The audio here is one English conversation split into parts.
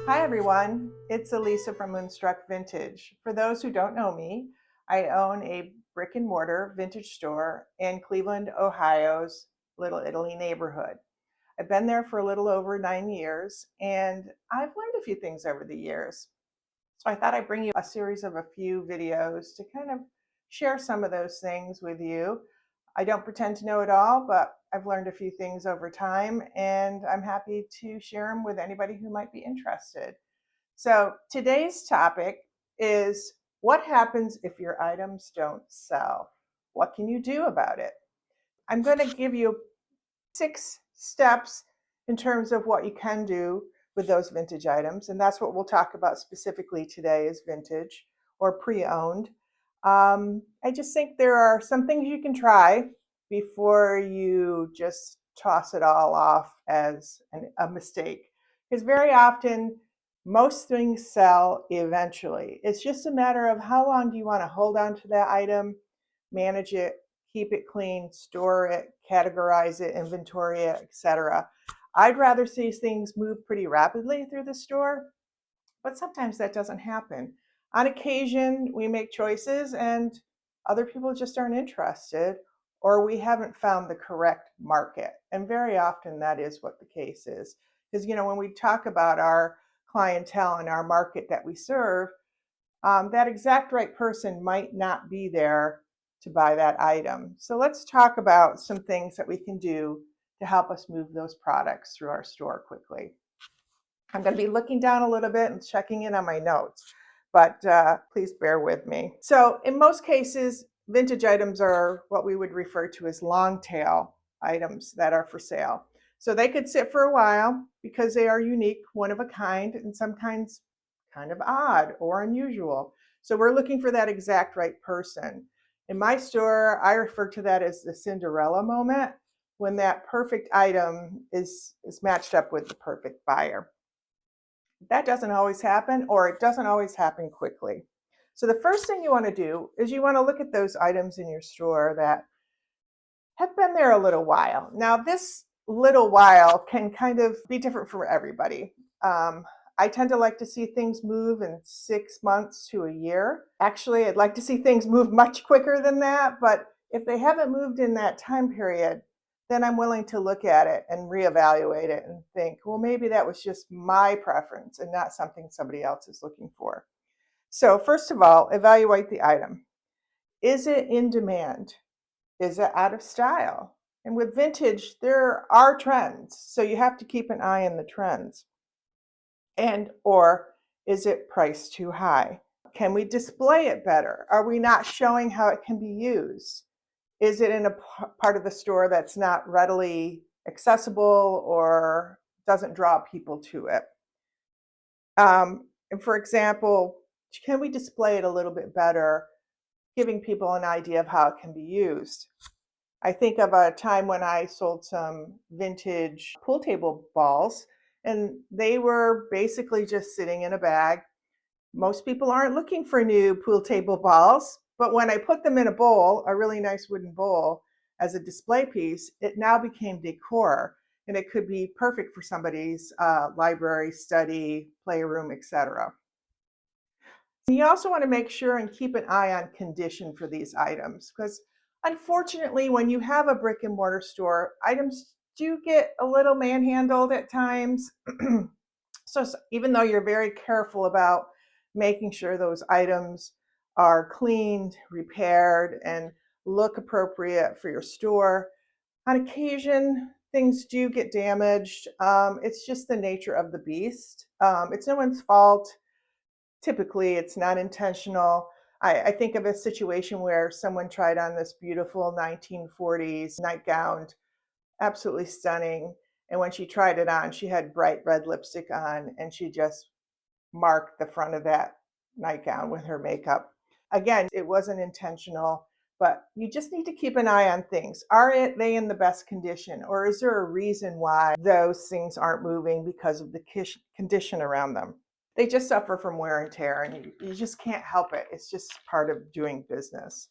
Hi everyone, it's Elisa from Moonstruck Vintage. For those who don't know me, I own a brick and mortar vintage store in Cleveland, Ohio's Little Italy neighborhood. I've been there for a little over 9 years and I've learned a few things over the years. So I thought I'd bring you a series of a few videos to kind of share some of those things with you. I don't pretend to know it all, but I've learned a few things over time and I'm happy to share them with anybody who might be interested. So today's topic is what happens if your items don't sell? What can you do about it? I'm going to give you 6 steps in terms of what you can do with those vintage items. And that's what we'll talk about specifically today is vintage or pre-owned. I just think there are some things you can try before you just toss it all off as a mistake. Because very often, most things sell eventually. It's just a matter of how long do you want to hold on to that item, manage it, keep it clean, store it, categorize it, inventory it, etc. I'd rather see things move pretty rapidly through the store, but sometimes that doesn't happen. On occasion, we make choices and other people just aren't interested, or we haven't found the correct market. And very often that is what the case is. Because, when we talk about our clientele and our market that we serve, that exact right person might not be there to buy that item. So let's talk about some things that we can do to help us move those products through our store quickly. I'm going to be looking down a little bit and checking in on my notes, but please bear with me. So in most cases, vintage items are what we would refer to as long tail items that are for sale. So they could sit for a while because they are unique, one of a kind, and some kinds kind of odd or unusual. So we're looking for that exact right person. In my store, I refer to that as the Cinderella moment, when that perfect item is matched up with the perfect buyer. That doesn't always happen, or it doesn't always happen quickly. So the first thing you want to do is you want to look at those items in your store that have been there a little while. Now, this little while can kind of be different for everybody. I tend to like to see things move in 6 months to a year. Actually, I'd like to see things move much quicker than that, but if they haven't moved in that time period, then I'm willing to look at it and reevaluate it and think, well, maybe that was just my preference and not something somebody else is looking for. So first of all, evaluate the item. Is it in demand? Is it out of style? And with vintage, there are trends, so you have to keep an eye on the trends. And or is it priced too high? Can we display it better? Are we not showing how it can be used? Is it in a part of the store that's not readily accessible or doesn't draw people to it? And for example, can we display it a little bit better, giving people an idea of how it can be used? I think of a time when I sold some vintage pool table balls, and they were basically just sitting in a bag. Most people aren't looking for new pool table balls, but when I put them in a bowl, a really nice wooden bowl, as a display piece, it now became decor, and it could be perfect for somebody's library, study, playroom, etc. You also want to make sure and keep an eye on condition for these items, because unfortunately, when you have a brick and mortar store, items do get a little manhandled at times. So even though you're very careful about making sure those items are cleaned, repaired, and look appropriate for your store, on occasion, things do get damaged. It's just the nature of the beast. It's no one's fault. Typically, it's not intentional. I think of a situation where someone tried on this beautiful 1940s nightgown, absolutely stunning. And when she tried it on, she had bright red lipstick on, and she just marked the front of that nightgown with her makeup. Again, it wasn't intentional, but you just need to keep an eye on things. Are they in the best condition, or is there a reason why those things aren't moving because of the condition around them? They just suffer from wear and tear, and you just can't help it. It's just part of doing business.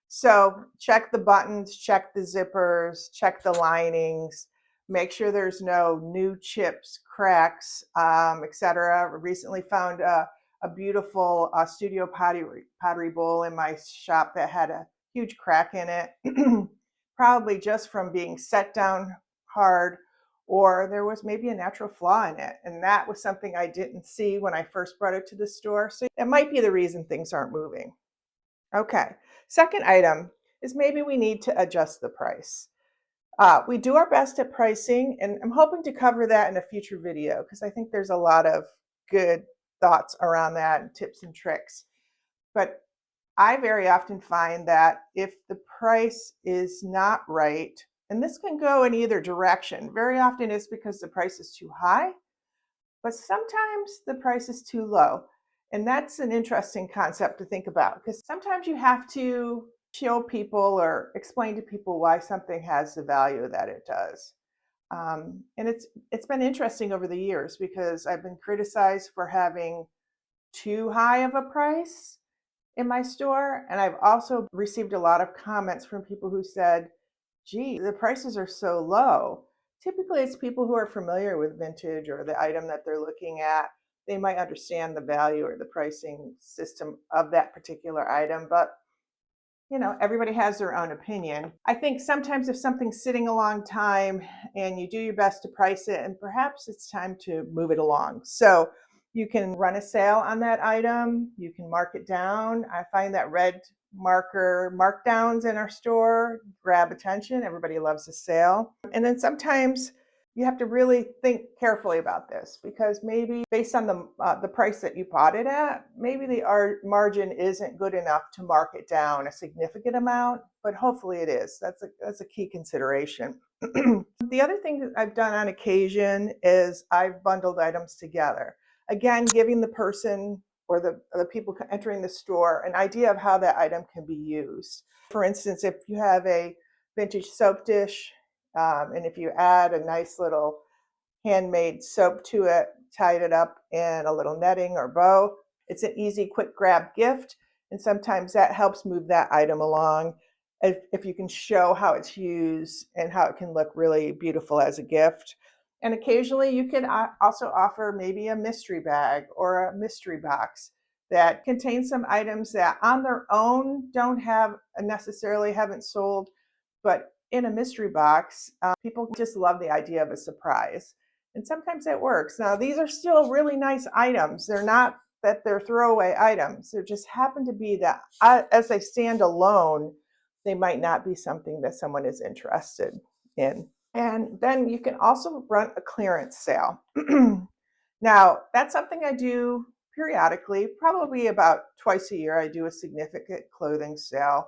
So check the buttons, check the zippers, check the linings, Make sure there's no new chips, cracks, etc. Recently found a beautiful studio pottery bowl in my shop that had a huge crack in it, probably just from being set down hard, or there was maybe a natural flaw in it. And that was something I didn't see when I first brought it to the store. So that might be the reason things aren't moving. Okay, second item is maybe we need to adjust the price. We do our best at pricing, and I'm hoping to cover that in a future video because I think there's a lot of good thoughts around that and tips and tricks. But I very often find that if the price is not right, and this can go in either direction, very often it's because the price is too high, but sometimes the price is too low. And that's an interesting concept to think about because sometimes you have to show people or explain to people why something has the value that it does. And it's been interesting over the years because I've been criticized for having too high of a price in my store. And I've also received a lot of comments from people who said, gee, the prices are so low. Typically, it's people who are familiar with vintage or the item that they're looking at. They might understand the value or the pricing system of that particular item, but everybody has their own opinion. I think sometimes if something's sitting a long time and you do your best to price it, and perhaps it's time to move it along. So you can run a sale on that item. You can mark it down. I find that red marker markdowns in our store grab attention. Everybody loves a sale. And then sometimes you have to really think carefully about this because maybe based on the price that you bought it at, maybe the margin isn't good enough to mark it down a significant amount, but hopefully it is. That's a key consideration. The other thing that I've done on occasion is I've bundled items together. Again, giving the person or the people entering the store an idea of how that item can be used. For instance, if you have a vintage soap dish, and if you add a nice little handmade soap to it, tied it up in a little netting or bow, it's an easy, quick grab gift. And sometimes that helps move that item along if you can show how it's used and how it can look really beautiful as a gift. And occasionally you can also offer maybe a mystery bag or a mystery box that contains some items that on their own don't haven't sold, but in a mystery box, people just love the idea of a surprise. And sometimes that works. Now, these are still really nice items. They're not that they're throwaway items. They just happen to be that as they stand alone, they might not be something that someone is interested in. And then you can also run a clearance sale. Now, that's something I do periodically, probably about twice a year. I do a significant clothing sale.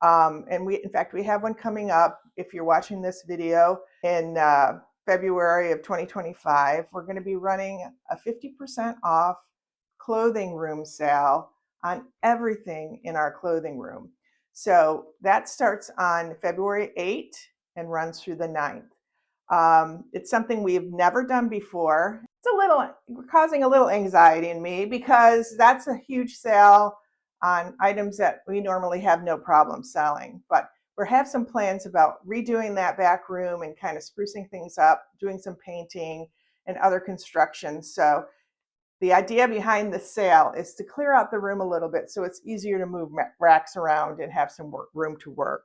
And in fact, we have one coming up. If you're watching this video in February of 2025, we're going to be running a 50% off clothing room sale on everything in our clothing room. So that starts on February 8th and runs through the 9th. It's something we've never done before. It's causing a little anxiety in me because that's a huge sale on items that we normally have no problem selling. But we have some plans about redoing that back room and kind of sprucing things up, doing some painting and other construction. So the idea behind the sale is to clear out the room a little bit so it's easier to move racks around and have some room to work.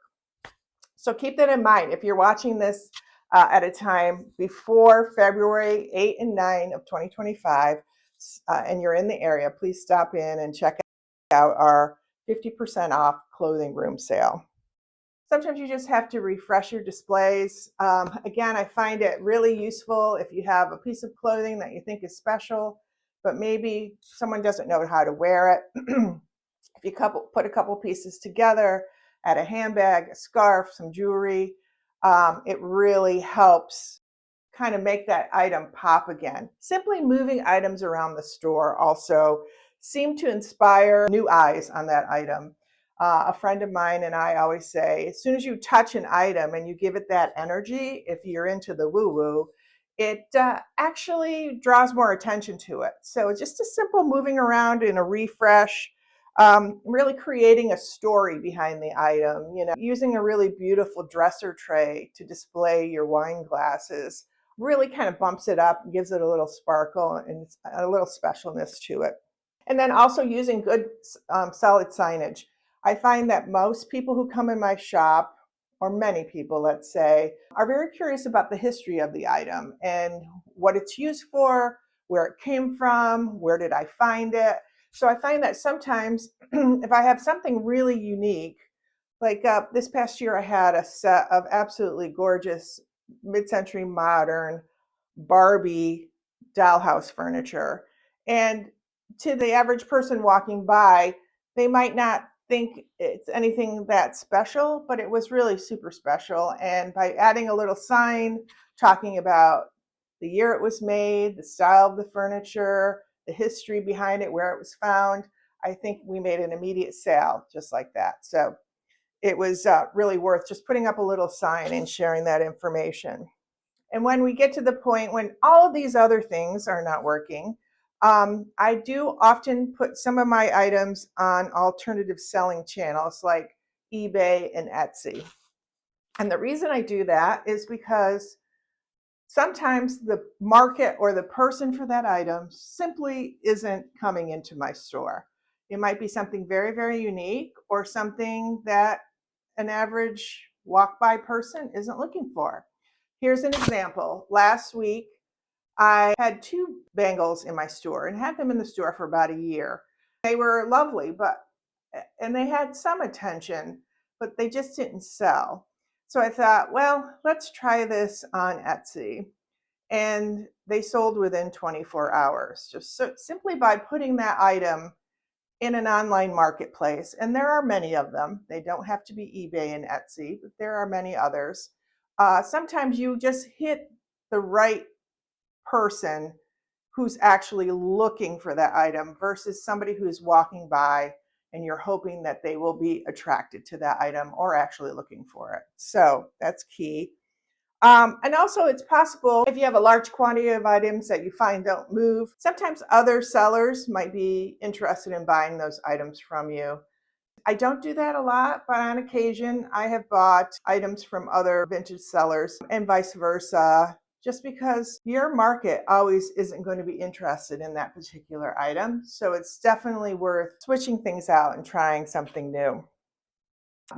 So keep that in mind. If you're watching this at a time before February 8 and 9 of 2025 and you're in the area, please stop in and check out our 50% off clothing room sale. Sometimes you just have to refresh your displays. Again, I find it really useful if you have a piece of clothing that you think is special, but maybe someone doesn't know how to wear it. If you put a couple pieces together, add a handbag, a scarf, some jewelry, it really helps kind of make that item pop again. Simply moving items around the store also seem to inspire new eyes on that item. A friend of mine and I always say, as soon as you touch an item and you give it that energy, if you're into the woo-woo, it actually draws more attention to it. So just a simple moving around in a refresh Really creating a story behind the item, using a really beautiful dresser tray to display your wine glasses really kind of bumps it up and gives it a little sparkle and a little specialness to it. And then also using good solid signage. I find that most people who come in my shop, or many people, let's say, are very curious about the history of the item and what it's used for, where it came from, where did I find it. So I find that sometimes if I have something really unique, like this past year I had a set of absolutely gorgeous mid-century modern Barbie dollhouse furniture. And to the average person walking by, they might not think it's anything that special, but it was really super special. And by adding a little sign talking about the year it was made, the style of the furniture, the history behind it, where it was found, I think we made an immediate sale just like that. So it was really worth just putting up a little sign and sharing that information. And when we get to the point when all of these other things are not working, I do often put some of my items on alternative selling channels like eBay and Etsy. And the reason I do that is because sometimes the market or the person for that item simply isn't coming into my store. It might be something very, very unique or something that an average walk-by person isn't looking for. Here's an example. Last week, I had two bangles in my store and had them in the store for about a year. They were lovely, and they had some attention, but they just didn't sell. So I thought, well, let's try this on Etsy. And they sold within 24 hours, just simply by putting that item in an online marketplace. And there are many of them. They don't have to be eBay and Etsy, but there are many others. Sometimes you just hit the right person who's actually looking for that item versus somebody who's walking by and you're hoping that they will be attracted to that item or actually looking for it. So that's key. And also it's possible if you have a large quantity of items that you find don't move, sometimes other sellers might be interested in buying those items from you. I don't do that a lot, but on occasion I have bought items from other vintage sellers and vice versa, just because your market always isn't going to be interested in that particular item. So it's definitely worth switching things out and trying something new.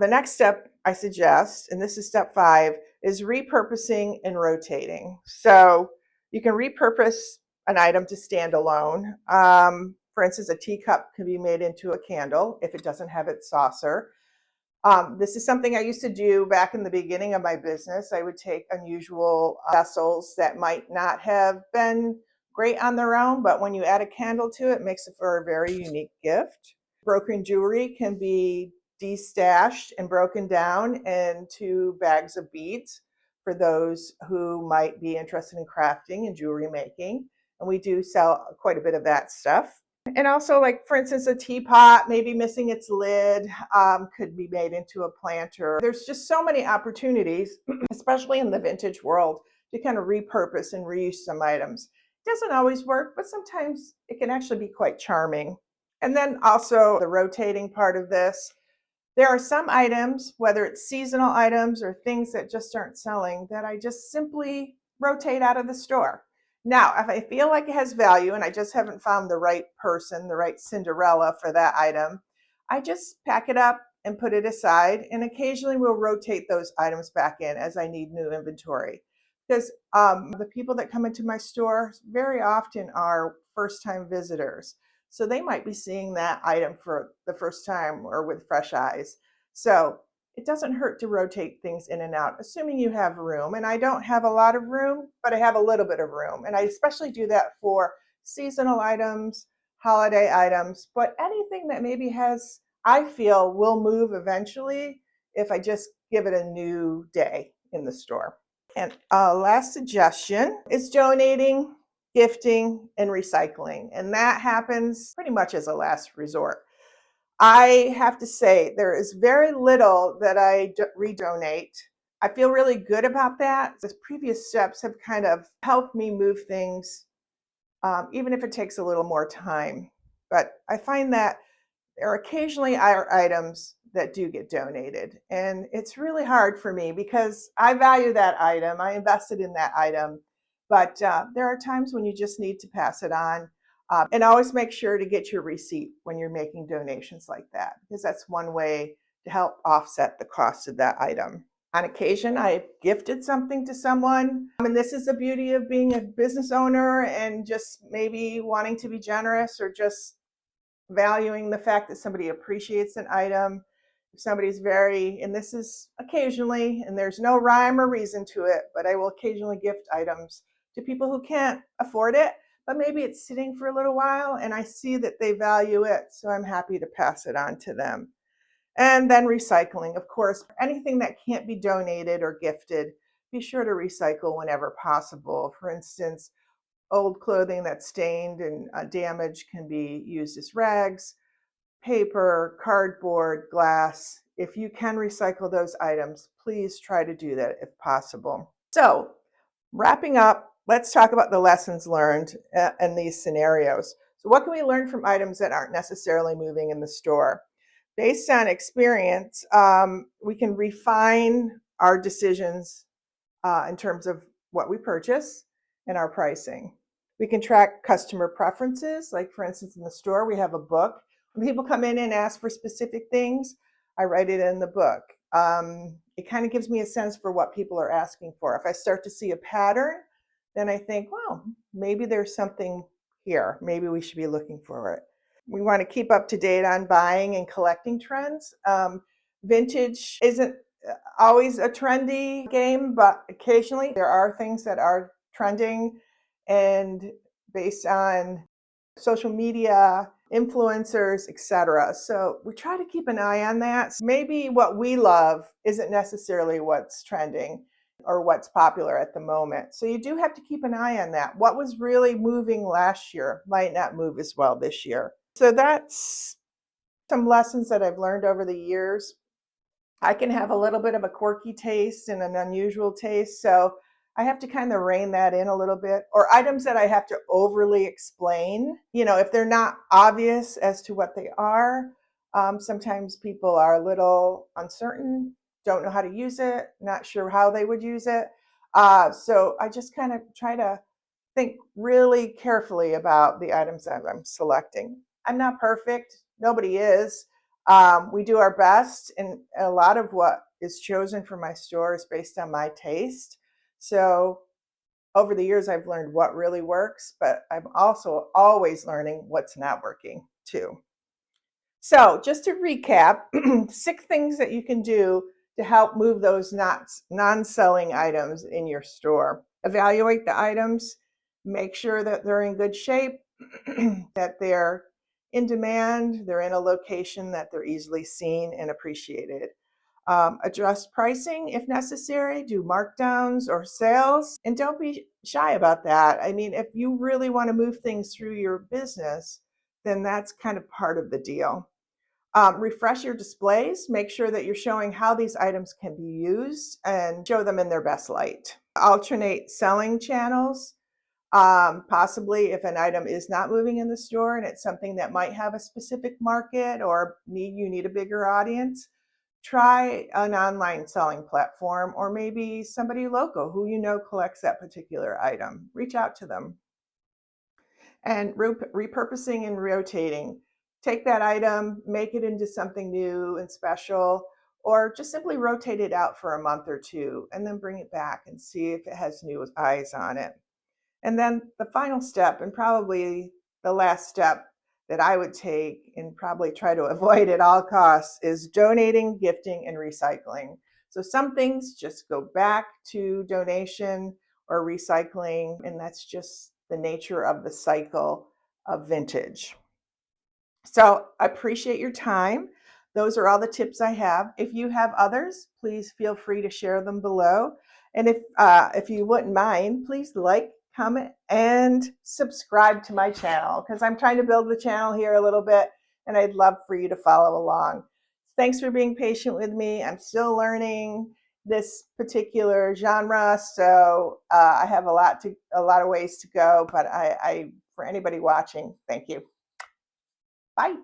The next step I suggest, and this is step 5, is repurposing and rotating. So you can repurpose an item to stand alone. For instance, a teacup can be made into a candle if it doesn't have its saucer. This is something I used to do back in the beginning of my business. I would take unusual vessels that might not have been great on their own, but when you add a candle to it, it makes it for a very unique gift. Broken jewelry can be destashed and broken down into bags of beads for those who might be interested in crafting and jewelry making. And we do sell quite a bit of that stuff. And also, like, for instance, a teapot, maybe missing its lid, could be made into a planter. There's just so many opportunities, especially in the vintage world, to kind of repurpose and reuse some items. It doesn't always work, but sometimes it can actually be quite charming. And then also the rotating part of this. There are some items, whether it's seasonal items or things that just aren't selling, that I just simply rotate out of the store. Now, if I feel like it has value and I just haven't found the right person, the right Cinderella for that item, I just pack it up and put it aside, and occasionally we'll rotate those items back in as I need new inventory. Because the people that come into my store very often are first-time visitors. So they might be seeing that item for the first time or with fresh eyes. So it doesn't hurt to rotate things in and out, assuming you have room. And I don't have a lot of room, but I have a little bit of room. And I especially do that for seasonal items, holiday items, but anything that maybe has, I feel, will move eventually if I just give it a new day in the store. And last suggestion is donating, gifting, and recycling. And that happens pretty much as a last resort. I have to say, there is very little that I redonate. I feel really good about that. The previous steps have kind of helped me move things, even if it takes a little more time. But I find that there occasionally are items that do get donated. And it's really hard for me because I value that item. I invested in that item. But there are times when you just need to pass it on. And always make sure to get your receipt when you're making donations like that, because that's one way to help offset the cost of that item. On occasion, I gifted something to someone. And this is the beauty of being a business owner and just maybe wanting to be generous or just valuing the fact that somebody appreciates an item. If somebody's and this is occasionally, and there's no rhyme or reason to it, but I will occasionally gift items to people who can't afford it, but maybe it's sitting for a little while and I see that they value it, so I'm happy to pass it on to them. And then recycling, of course, anything that can't be donated or gifted, be sure to recycle whenever possible. For instance, old clothing that's stained and damaged can be used as rags, paper, cardboard, glass. If you can recycle those items, please try to do that if possible. So, wrapping up, let's talk about the lessons learned in these scenarios. So, what can we learn from items that aren't necessarily moving in the store? Based on experience, we can refine our decisions in terms of what we purchase and our pricing. We can track customer preferences. Like, for instance, in the store, we have a book. When people come in and ask for specific things, I write it in the book. It kind of gives me a sense for what people are asking for. If I start to see a pattern, then I think, well, maybe there's something here. Maybe we should be looking for it. We want to keep up to date on buying and collecting trends. Vintage isn't always a trendy game, but occasionally there are things that are trending and based on social media, influencers, etc. So we try to keep an eye on that. Maybe what we love isn't necessarily what's trending or what's popular at the moment. So you do have to keep an eye on that. What was really moving last year might not move as well this year. So that's some lessons that I've learned over the years. I can have a little bit of a quirky taste and an unusual taste. So I have to kind of rein that in a little bit. Or items that I have to overly explain. If they're not obvious as to what they are, sometimes people are a little uncertain, don't know how to use it, not sure how they would use it. So I just kind of try to think really carefully about the items that I'm selecting. I'm not perfect. Nobody is. We do our best, and a lot of what is chosen for my store is based on my taste. So over the years, I've learned what really works, but I'm also always learning what's not working too. So just to recap, 6 things that you can do to help move those non-selling items in your store. Evaluate the items, make sure that they're in good shape, that they're in demand, they're in a location that they're easily seen and appreciated. Adjust pricing if necessary, do markdowns or sales, and don't be shy about that. I mean, if you really want to move things through your business, then that's kind of part of the deal. Refresh your displays, make sure that you're showing how these items can be used and show them in their best light. Alternate selling channels. Possibly if an item is not moving in the store and it's something that might have a specific market or you need a bigger audience, try an online selling platform or maybe somebody local who collects that particular item. Reach out to them. And repurposing and rotating. Take that item, make it into something new and special, or just simply rotate it out for a month or two and then bring it back and see if it has new eyes on it. And then the final step, and probably the last step that I would take and probably try to avoid at all costs, is donating, gifting, and recycling. So some things just go back to donation or recycling, and that's just the nature of the cycle of vintage. So I appreciate your time. Those are all the tips I have. If you have others, please feel free to share them below. And if you wouldn't mind, please like, comment, and subscribe to my channel, because I'm trying to build the channel here a little bit, and I'd love for you to follow along. Thanks for being patient with me. I'm still learning this particular genre, so I have a lot of ways to go. But for anybody watching, thank you. Bye.